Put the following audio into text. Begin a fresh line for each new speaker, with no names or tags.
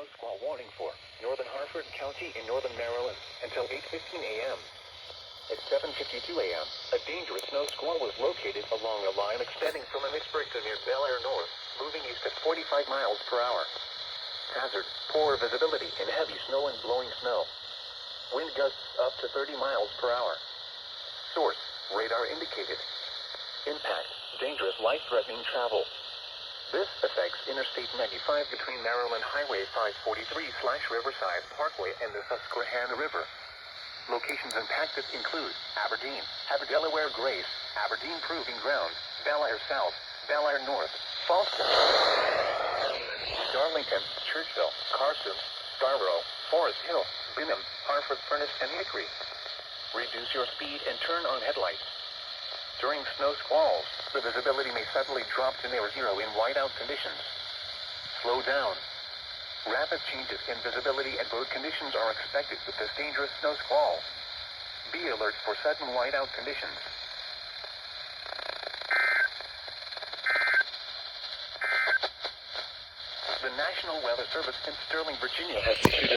snow squall warning for northern Harford County in northern Maryland until 8:15 a.m. At 7:52 a.m., a dangerous snow squall was located along a line extending from Amixburg to near Bel Air North, moving east at 45 miles per hour. Hazard: poor visibility in heavy snow and blowing snow. Wind gusts up to 30 miles per hour. Source: radar indicated. Impact: dangerous, life-threatening travel. This affects Interstate 95 between Maryland Highway 543/Riverside Parkway and the Susquehanna River. Locations impacted include Aberdeen, Delaware Grace, Aberdeen Proving Ground, Bel Air South, Bel Air North, Falston, Darlington, Churchville, Carson, Scarborough, Forest Hill, Bingham, Harford Furnace, and Hickory. Reduce your speed and turn on headlights. During snow squalls, the visibility may suddenly drop to near zero in whiteout conditions. Slow down. Rapid changes in visibility and road conditions are expected with this dangerous snow squall. Be alert for sudden whiteout conditions. The National Weather Service in Sterling, Virginia has issued